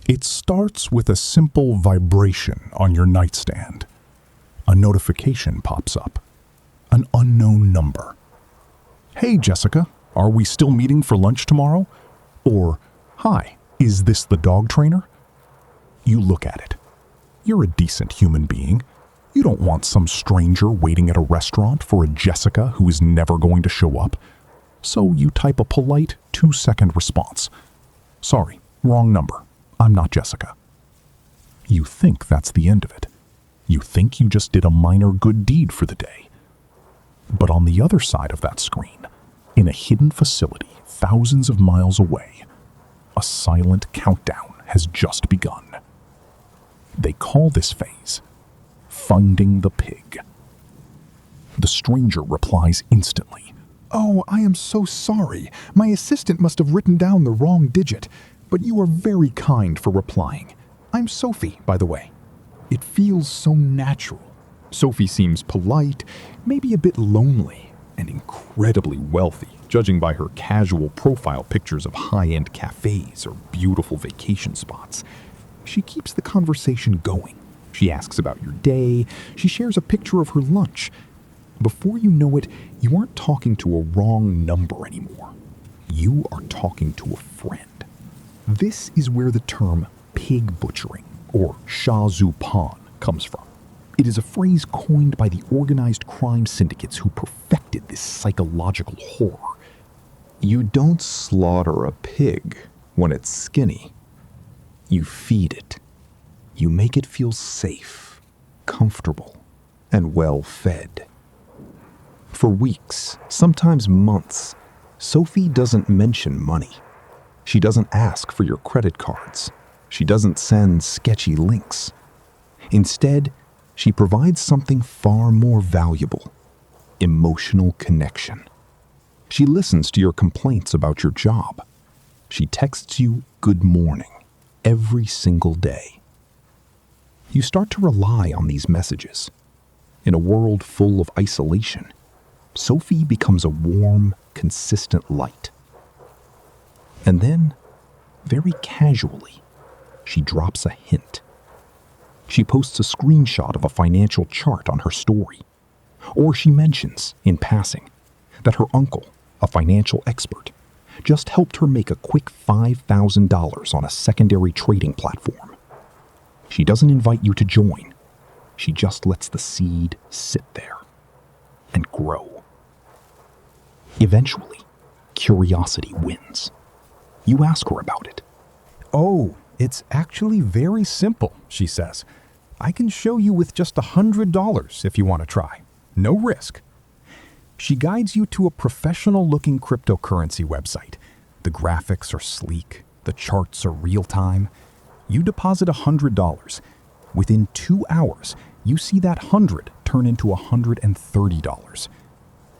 It starts with a simple vibration on your nightstand. A notification pops up. An unknown number. "Hey Jessica, are we still meeting for lunch tomorrow?" Or, "Hi, is this the dog trainer?" You look at it. You're a decent human being. You don't want some stranger waiting at a restaurant for a Jessica who is never going to show up. So you type a polite 2-second response. "Sorry, wrong number. I'm not Jessica." You think that's the end of it. You think you just did a minor good deed for the day. But on the other side of that screen, in a hidden facility thousands of miles away, a silent countdown has just begun. They call this phase finding the pig. The stranger replies instantly. "Oh, I am so sorry. My assistant must have written down the wrong digit, but you are very kind for replying. I'm Sophie, by the way." It feels so natural. Sophie seems polite, maybe a bit lonely, and incredibly wealthy, judging by her casual profile pictures of high-end cafes or beautiful vacation spots. She keeps the conversation going. She asks about your day. She shares a picture of her lunch. Before you know it, you aren't talking to a wrong number anymore. You are talking to a friend. This is where the term pig butchering, or sha zu pan, comes from. It is a phrase coined by the organized crime syndicates who perfected this psychological horror. You don't slaughter a pig when it's skinny. You feed it. You make it feel safe, comfortable, and well-fed. For weeks, sometimes months, Sophie doesn't mention money. She doesn't ask for your credit cards. She doesn't send sketchy links. Instead, she provides something far more valuable: emotional connection. She listens to your complaints about your job. She texts you good morning every single day. You start to rely on these messages. In a world full of isolation, Sophie becomes a warm, consistent light. And then, very casually, she drops a hint. She posts a screenshot of a financial chart on her story. Or she mentions, in passing, that her uncle, a financial expert, just helped her make a quick $5,000 on a secondary trading platform. She doesn't invite you to join. She just lets the seed sit there and grow. Eventually, curiosity wins. You ask her about it. "Oh, it's actually very simple," she says. "I can show you with just $100 if you want to try. No risk." She guides you to a professional-looking cryptocurrency website. The graphics are sleek. The charts are real-time. You deposit $100. Within 2 hours, you see that 100 turn into $130.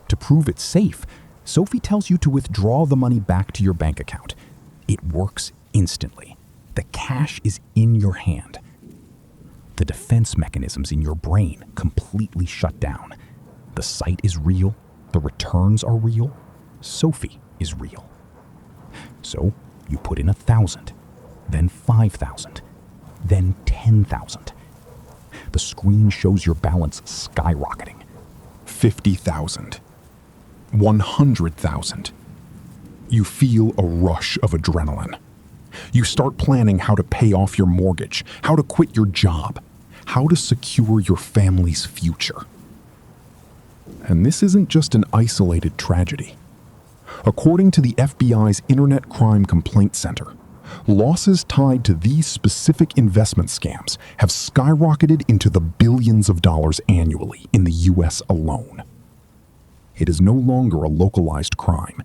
To prove it's safe, Sophie tells you to withdraw the money back to your bank account. It works instantly. The cash is in your hand. The defense mechanisms in your brain completely shut down. The site is real. The returns are real. Sophie is real. So you put in 1,000, then 5,000, then 10,000. The screen shows your balance skyrocketing. 50,000. 100,000. You feel a rush of adrenaline. You start planning how to pay off your mortgage, how to quit your job, how to secure your family's future. And this isn't just an isolated tragedy. According to the FBI's Internet Crime Complaint Center, losses tied to these specific investment scams have skyrocketed into the billions of dollars annually in the US alone. It is no longer a localized crime.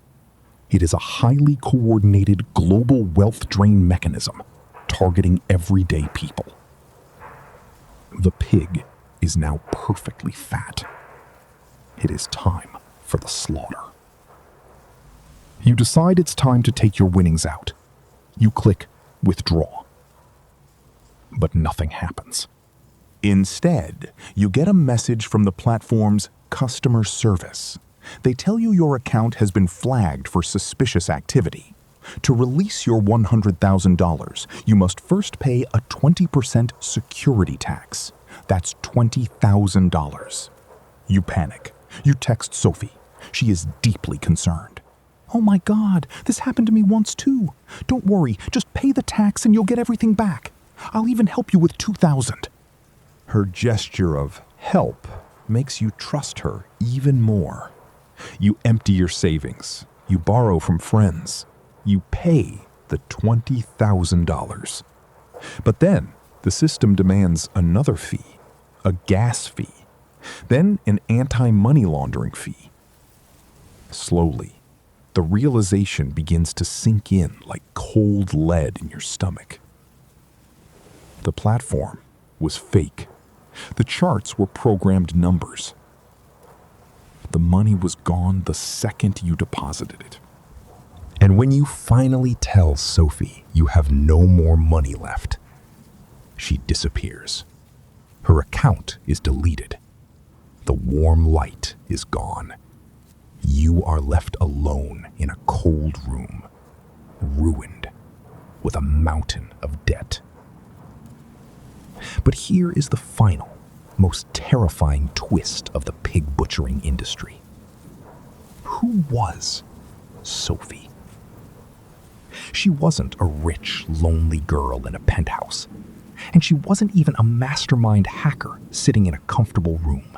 It is a highly coordinated global wealth drain mechanism targeting everyday people. The pig is now perfectly fat. It is time for the slaughter. You decide it's time to take your winnings out. You click withdraw. But nothing happens. Instead, you get a message from the platform's customer service. They tell you your account has been flagged for suspicious activity. To release your $100,000, you must first pay a 20% security tax. That's $20,000. You panic. You text Sophie. She is deeply concerned. Oh my God, this happened to me once too. Don't worry, just pay the tax and you'll get everything back. I'll even help you with $2,000. Her gesture of help makes you trust her even more. You empty your savings. You borrow from friends. You pay the $20,000. But then the system demands another fee, a gas fee, then an anti-money laundering fee. Slowly, the realization begins to sink in like cold lead in your stomach. The platform was fake. The charts were programmed numbers. The money was gone the second you deposited it. And when you finally tell Sophie you have no more money left, she disappears. Her account is deleted. The warm light is gone. You are left alone in a cold room, ruined, with a mountain of debt. But here is the final, most terrifying twist of the pig butchering industry. Who was Sophie? She wasn't a rich, lonely girl in a penthouse. And she wasn't even a mastermind hacker sitting in a comfortable room.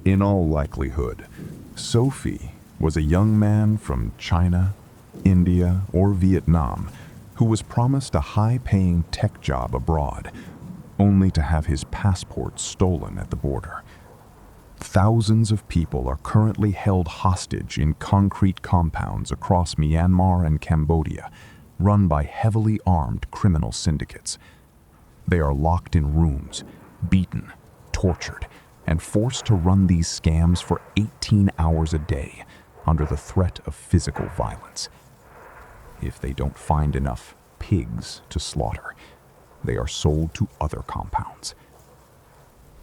In all likelihood, Sophie was a young man from China, India, or Vietnam who was promised a high-paying tech job abroad, only to have his passport stolen at the border. Thousands of people are currently held hostage in concrete compounds across Myanmar and Cambodia, run by heavily armed criminal syndicates. They are locked in rooms, beaten, tortured, and forced to run these scams for 18 hours a day under the threat of physical violence. If they don't find enough pigs to slaughter, they are sold to other compounds.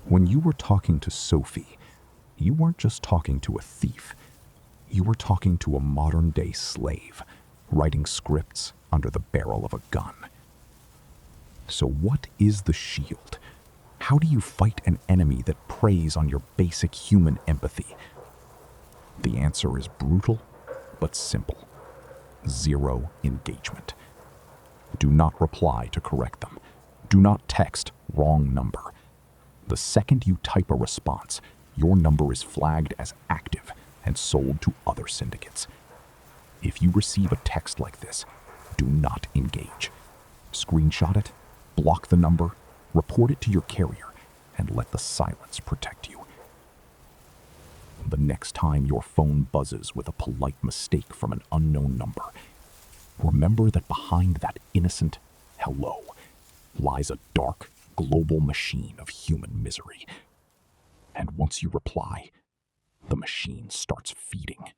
When you were talking to Sophie, you weren't just talking to a thief. You were talking to a modern-day slave, writing scripts under the barrel of a gun. So what is the shield? How do you fight an enemy that preys on your basic human empathy? The answer is brutal, but simple. Zero engagement. Do not reply to correct them. Do not text wrong number. The second you type a response, your number is flagged as active and sold to other syndicates. If you receive a text like this, do not engage. Screenshot it, block the number, report it to your carrier, and let the silence protect you. The next time your phone buzzes with a polite mistake from an unknown number, remember that behind that innocent hello lies a dark, global machine of human misery. And once you reply, the machine starts feeding.